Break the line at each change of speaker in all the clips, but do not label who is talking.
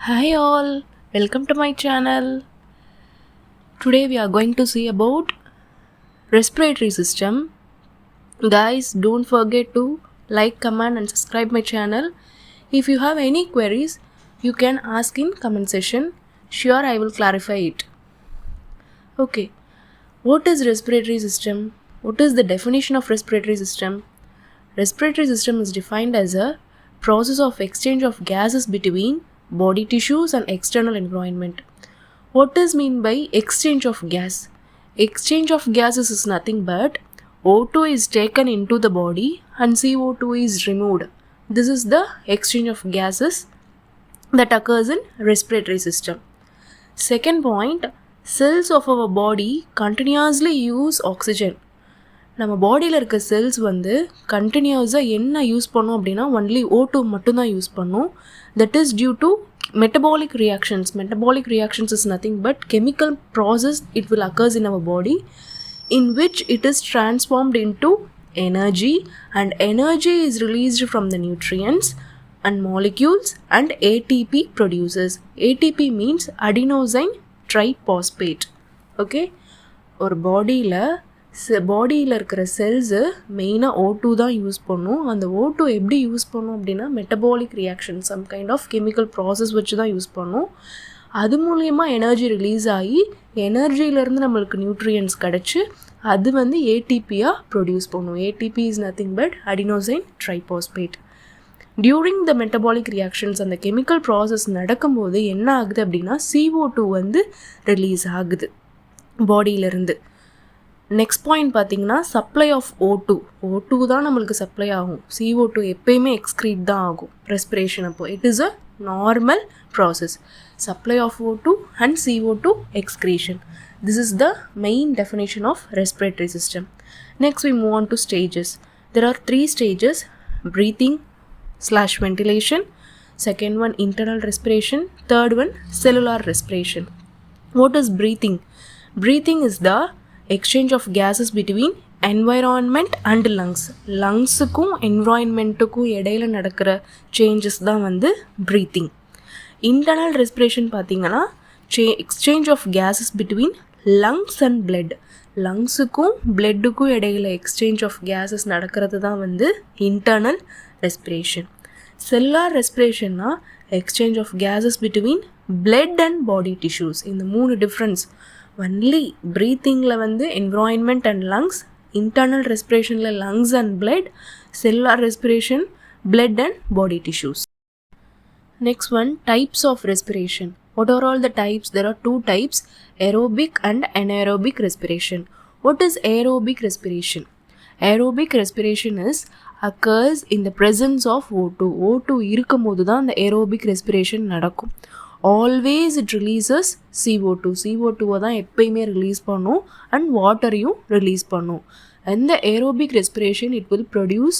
Hi all, welcome to my channel. Today we are going to see about respiratory system. Guys, don't forget to like, comment and subscribe my channel. If you have any queries, you can ask in comment section. Sure, I will clarify it. Okay, what is respiratory system? What is the definition of respiratory system? Respiratory system is defined as a process of exchange of gases between body tissues and external environment. What is mean by exchange of gas? Exchange of gases is nothing but O2 is taken into the body and CO2 is removed. This is the exchange of gases that occurs in respiratory system. Second point, cells of our body continuously use oxygen. நம்ம பாடியில் இருக்க cells வந்து கண்டினியூஸாக என்ன use பண்ணோம் அப்படின்னா only O2 மட்டும்தான் use பண்ணோம். That is due to metabolic reactions. Metabolic reactions is nothing but chemical process it will occurs in our body in which it is transformed into energy, and energy is released from the nutrients and molecules and ATP produces. ATP means adenosine triphosphate. Okay, ஒரு பாடியில் இருக்கிற cells மெயினாக O2 தான் use பண்ணும். அந்த O2 எப்படி use பண்ணும் அப்படின்னா metabolic reaction, some kind of chemical process வச்சு தான் யூஸ் பண்ணும். அது மூலயமா எனர்ஜி ரிலீஸ் ஆகி எனர்ஜியிலேருந்து நம்மளுக்கு நியூட்ரியன்ஸ் கிடச்சி அது வந்து ஏடிபியாக ப்ரொடியூஸ் பண்ணும். ATP is nothing but adenosine triphosphate. During the metabolic reactions அந்த கெமிக்கல் ப்ராசஸ் நடக்கும்போது என்ன ஆகுது அப்படின்னா CO2 வந்து ரிலீஸ் ஆகுது பாடியிலேருந்து. நெக்ஸ்ட் பாயிண்ட் பார்த்தீங்கன்னா சப்ளை ஆஃப் O2 தான் நம்மளுக்கு சப்ளை ஆகும். CO2 எப்பயுமே எக்ஸ்க்ரீட் தான் ஆகும் ரெஸ்பிரேஷன் அப்போ. It is a normal process. Supply of O2 and CO2 excretion. This is the main definition of respiratory system. Next we move on to stages. There are 3 stages: breathing/ventilation, second one internal respiration, third one cellular respiration. What is breathing? Breathing is the exchange of gases between environment and lungs. லங்ஸுக்கும் என்வாயன்மெண்ட்டுக்கும் இடையில நடக்கிற changes தான் வந்து breathing. Internal respiration பார்த்தீங்கன்னா exchange of gases between lungs and blood. லங்ஸுக்கும் பிளட்டுக்கும் இடையில எக்ஸ்சேஞ்ச் ஆஃப் கேஸஸ் நடக்கிறது தான் வந்து இன்டர்னல் ரெஸ்பிரேஷன். செல்லுலார் ரெஸ்பிரேஷன்னா exchange of gases between blood and body tissues. இந்த 3 டிஃப்ரென்ஸ். ஒன்லி ப்ரீத்திங்கில் வந்து என்விரான்மெண்ட் அண்ட் லங்ஸ், இன்டர்னல் ரெஸ்பிரேஷனில் lungs and blood, cellular respiration blood and body tissues. Next one, types of respiration. What are all the types? There are 2 types, aerobic and anaerobic respiration. What is aerobic respiration? Aerobic respiration occurs in the presence of O2. O2 இருக்கும்போது தான் அந்த aerobic respiration நடக்கும். Always it releases CO2 தான் எப்பயுமே release பண்ணும் and வாட்டரையும் release பண்ணும். அந்த aerobic respiration it will produce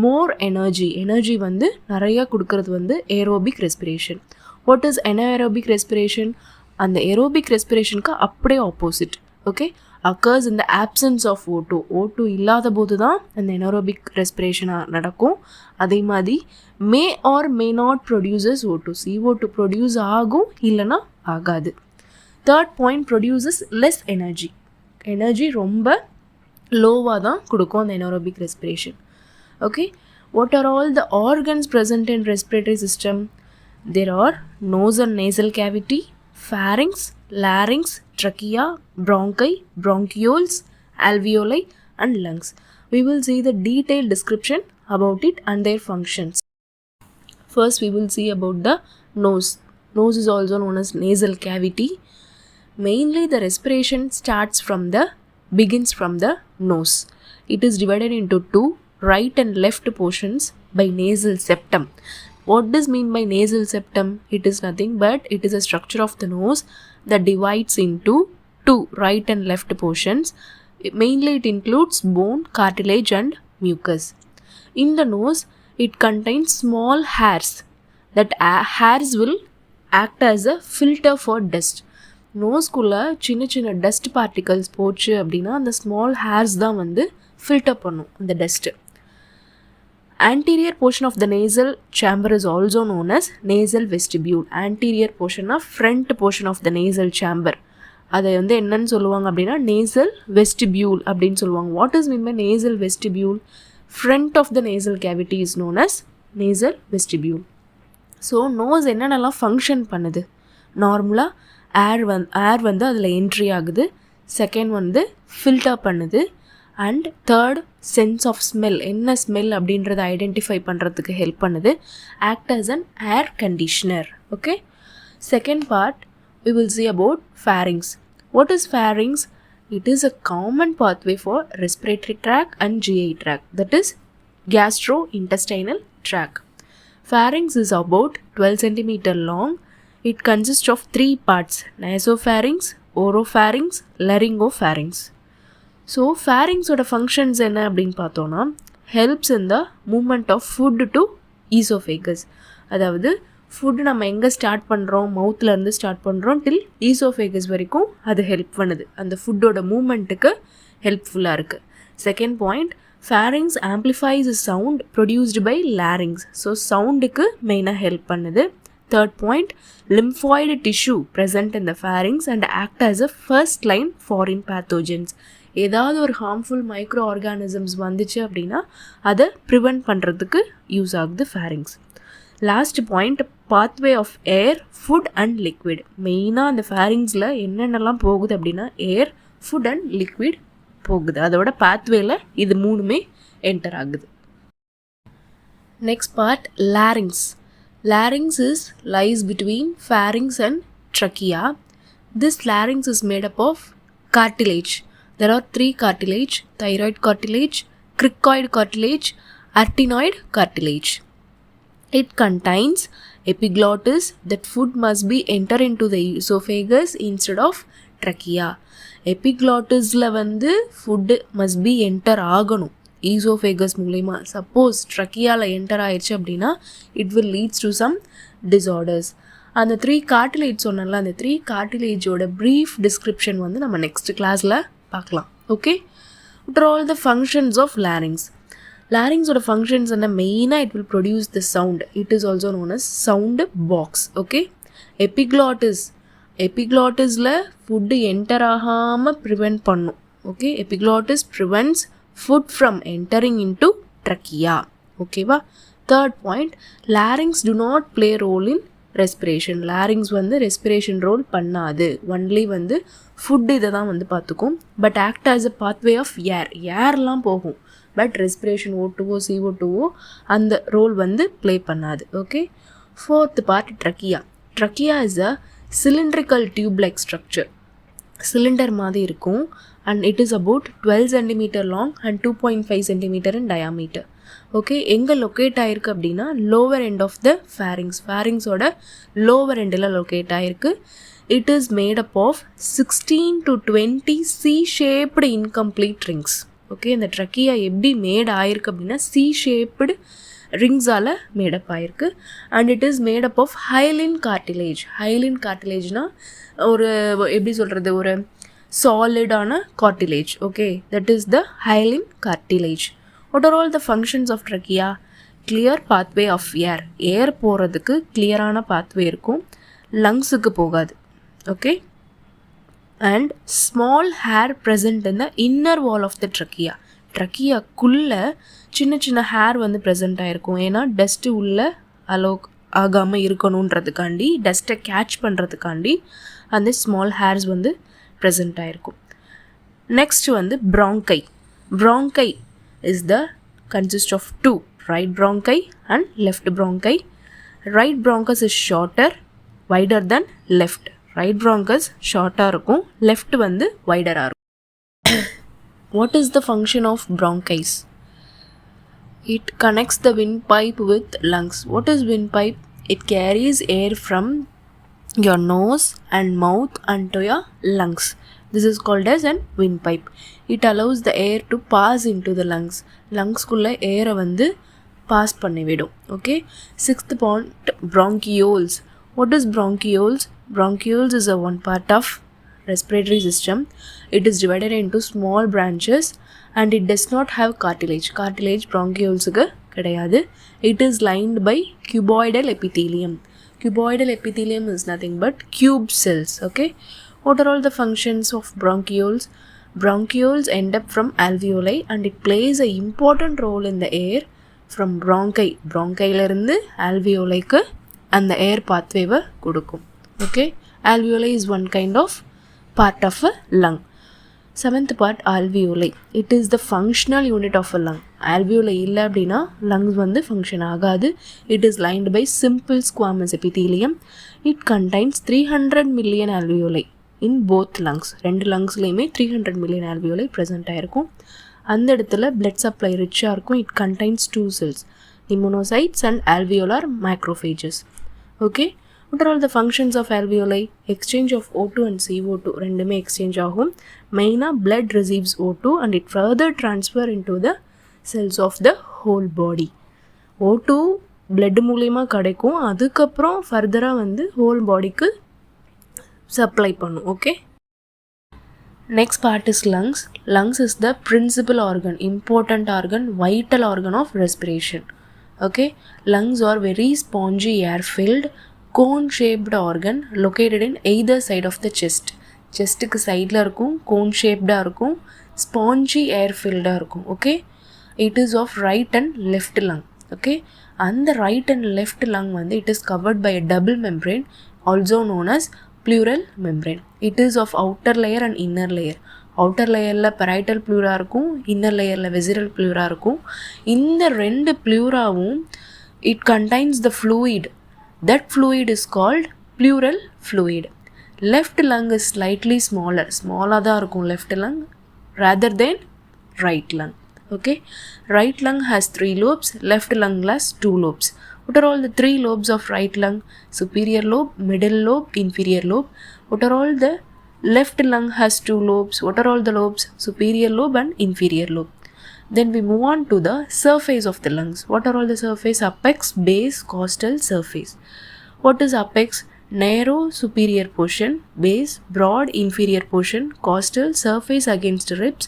more energy வந்து நிறையா கொடுக்கறது வந்து aerobic respiration. What is anaerobic respiration? அந்த ஏரோபிக் ரெஸ்பிரேஷனுக்கு அப்படியே opposite. Okay, occurs in the absence of O2 இல்லாத போது தான் அந்த anaerobic respiration நடக்கும். அதே மாதிரி may or may not produces O2. CO2 produce ஆகும், இல்லைனா ஆகாது. Third point, produces less energy ரொம்ப லோவாக தான் கொடுக்கும் அந்த anaerobic respiration. Okay, what are all the organs present in respiratory system? There are nose and nasal cavity, pharynx, larynx, trachea, bronchi, bronchioles, alveoli and lungs. We will see the detailed description about it and their functions. First we will see about the nose. Nose is also known as nasal cavity. Mainly the respiration begins from the nose. It is divided into 2 right and left portions by nasal septum. What does mean by nasal septum? It is nothing but it is a structure of the nose that divides into 2 right and left portions. Mainly it includes bone, cartilage and mucus. In the nose it contains small hairs. That hairs will act as a filter for dust. நோஸ்குள்ளே சின்ன dust particles போச்சு அப்படின்னா அந்த small hairs தான் வந்து filter பண்ணும் அந்த dust. Anterior portion of the nasal chamber is also known as nasal vestibule. Anterior portion of front portion of the nasal chamber. அதை வந்து என்னன்னு சொல்லுவாங்க அப்படின்னா nasal vestibule அப்படின்னு சொல்லுவாங்க. What is mean by nasal vestibule? Front of the nasal cavity is known as nasal vestibule. So nose என்னென்னலாம் function பண்ணுது? நார்மலாக ஏர் வந்து அதில் என்ட்ரி ஆகுது. செகண்ட் வந்து ஃபில்டர் பண்ணுது. And third sense of smell, என்ன ஸ்மெல் அப்படின்றத ஐடென்டிஃபை பண்ணுறதுக்கு ஹெல்ப் பண்ணுது. Act as an air conditioner. Okay, second part we will see about pharynx. What is pharynx? It is a common pathway for respiratory tract and GI tract, that is gastrointestinal tract. Pharynx is about 12 cm long. It consists of 3 parts: nasopharynx, oropharynx, laryngopharynx. So pharynx oda functions enna appdin pathona, helps in the movement of food to esophagus. அதாவது food நம்ம எங்கே start பண்ணுறோம், மவுத்லேருந்து start பண்ணுறோம் டில் oesophagus வரைக்கும் அது help பண்ணுது. அந்த ஃபுட்டோட மூமெண்ட்டுக்கு ஹெல்ப்ஃபுல்லாக இருக்குது. Second point, pharynx amplifies the sound produced by larynx. So சவுண்டுக்கு மெயினாக ஹெல்ப் பண்ணுது. Third point, lymphoid tissue present in the pharynx and act as a first line foreign pathogens. ஏதாவது ஒரு ஹார்ம்ஃபுல் மைக்ரோ ஆர்கானிசம்ஸ் வந்துச்சு அப்படின்னா அதை ப்ரிவெண்ட் பண்ணுறதுக்கு use ஆகுது pharynx. Last point, pathway of air, food and liquid. மெயினாக அந்த pharynxல என்னென்னலாம் போகுது அப்படின்னா ஏர், ஃபுட் அண்ட் லிக்விட் போகுது. அதோட பாத்வேல இது மூணுமே என்டர் ஆகுது. Next part, larynx. Larynx lies between pharynx and trachea. This larynx is made up of cartilage. There are 3 cartilage: thyroid cartilage, cricoid cartilage, arytenoid cartilage. It contains epiglottis, that food must be enter into the esophagus instead of trachea. Epiglottisல வந்து food must be enter ஆகணும் esophagus மூலமா. Suppose ட்ரக்கியாவில் enter ஆயிடுச்சு அப்படின்னா it will leads to some disorders. அந்த 3 cartilage சொன்னால அந்த 3 கார்டிலேஜோட ப்ரீஃப் டிஸ்கிரிப்ஷன் வந்து நம்ம நெக்ஸ்ட் கிளாஸில் பார்க்கலாம். Okay, what are all the functions of larynx? லாரிங்ஸோட ஃபங்க்ஷன்ஸ் என்ன? மெயினாக it will produce the sound. It is also known as sound box. Okay, எபிக்ளாட்டிஸில் ஃபுட்டு என்டர் ஆகாமல் ப்ரிவெண்ட் பண்ணும். Okay, epiglottis prevents food from entering into trachea. ஓகேவா? Third point, larynx do not play role in respiration. larynx வந்து respiration role பண்ணாது. Only வந்து food இதை தான் வந்து பார்த்துக்கும். But act as a pathway of ஏர்லாம் போகும். பட் ரெஸ்பிரேஷன் O2O CO2O அந்த ரோல் வந்து ப்ளே பண்ணாது. Okay, fourth part, trachea is a cylindrical tube like structure. Cylinder மாதிரி இருக்கும். and it is about 12 cm long and 2.5 cm in diameter. Okay, எங்கே locate ஆகிருக்கு அப்படின்னா lower end of the ஃபேரிங்ஸோட lower எண்டில் லொக்கேட் ஆகிருக்கு. It is made up of 16 to 20 C-shaped incomplete rings. Okay, இந்த trachea எப்படி மேட் ஆகிருக்கு அப்படின்னா C-shaped ரிங்ஸால் மேடப் ஆகிருக்கு. And it is made up of hyaline cartilage. Hyaline கார்டிலேஜ்னால் ஒரு எப்படி சொல்கிறது, ஒரு சாலிடான cartilage. Okay, that is the hyaline cartilage. What are all the functions of trachea? Clear pathway of air போகிறதுக்கு கிளியரான பாத்வே இருக்கும், லங்ஸுக்கு போகாது. Okay, and small hair present in the inner wall of the ட்ரக்கியாக்குள்ளே சின்ன சின்ன ஹேர் வந்து present ஆகிருக்கும். ஏன்னா டஸ்ட்டு உள்ளே அலோ ஆகாமல் இருக்கணுன்றதுக்காண்டி, டஸ்ட்டை கேட்ச் பண்ணுறதுக்காண்டி அந்த ஸ்மால் ஹேர்ஸ் வந்து ப்ரெசென்ட் ஆகிருக்கும். நெக்ஸ்ட் வந்து bronchi is the consist of 2, right bronchi and left bronchi. Right bronchus is shorter, wider than left. Right bronchus ஷார்ட்டாக இருக்கும், லெஃப்ட் வந்து வைடராக இருக்கும். What is the function of bronchis? It connects the windpipe with lungs. What is windpipe? It carries air from your nose and mouth onto your lungs. This is called as an windpipe. It allows the air to pass into the lungs. Lungs kulla air வந்து pass பண்ணி விடும். Okay. Sixth point, bronchioles. What is bronchioles? Bronchioles is a one part of respiratory system. It is divided into small branches and it does not have cartilage. Cartilage bronchioles க்கு கிடையாது. It is lined by cuboidal epithelium. Cuboidal epithelium is nothing but cube cells. Okay. What are all the functions of bronchioles? Bronchioles end up from alveoli and it plays an important role in the air from bronchi. Bronchiல இருந்து alveoliக்கு அந்த air pathway கொடுக்கும். Okay. Alveoli is one kind of part of a lung. Seventh part, alveoli. It is the functional unit of a lung. Alveoli இல்லை அப்படின்னா lungs function ஆகாது. It is lined by simple squamous epithelium. It contains 300 million alveoli in both lungs. ரெண்டு லங்ஸ்லையுமே 300 million alveoli present ஆயிருக்கும். அந்த இடத்துல blood supply ரிச்சாக இருக்கும். It contains two cells, pneumocytes and alveolar macrophages. Okay. What are all the functions of alveoli? Exchange of O2 and CO2 ரெண்டுமே exchange ஆகும். மெயினாக blood receives O2 and it further transfer into the cells of the whole body. O2 blood மூலியமாக கிடைக்கும். அதுக்கப்புறம் ஃபர்தராக whole bodyக்கு supply பண்ணும். Okay. Next part is lungs. Lungs is the principal organ, important organ, vital organ of respiration. Okay. Lungs are very spongy air-filled, cone-shaped organ located in either side of the chest. செஸ்ட்டுக்கு சைடில் இருக்கும், cone ஷேப்டாக இருக்கும், spongy air ஃபில்டாக இருக்கும். Okay. It is of right and left lung. Okay. அந்த right and left lung it is covered by a double membrane also known as pleural membrane. It is of outer layer and inner layer. outer layerல parietal pleura இருக்கும், inner layerல visceral pleura இருக்கும். இந்த ரெண்டு pleuraவும் it contains the fluid. That fluid is called pleural fluid. Left lung is slightly smaller. Smaller தான் இருக்கும் left lung rather than right lung. Okay. Right lung has 3 lobes. Left lung has 2 lobes. What are all the 3 lobes of right lung? Superior lobe, middle lobe, inferior lobe. What are all the left lung has 2 lobes? What are all the lobes? Superior lobe and inferior lobe. Then we move on to the surface of the lungs. What are all the surface? Apex, base, costal, surface. What is apex? Narrow superior portion, base, broad inferior portion, costal, surface against ribs,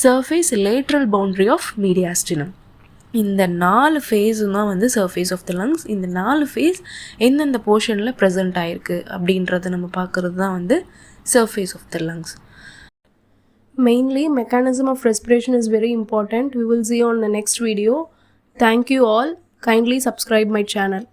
surface lateral boundary of mediastinum. இந்த 4 ஃபேஸும் தான் surface of the lungs. இந்த 4 face எந்தெந்த போர்ஷனில் present ஆகிருக்கு அப்படின்றத நம்ம பார்க்குறது தான் surface of the lungs. Mainly, mechanism of respiration is very important. We will see on the next video. Thank you all. Kindly subscribe my channel.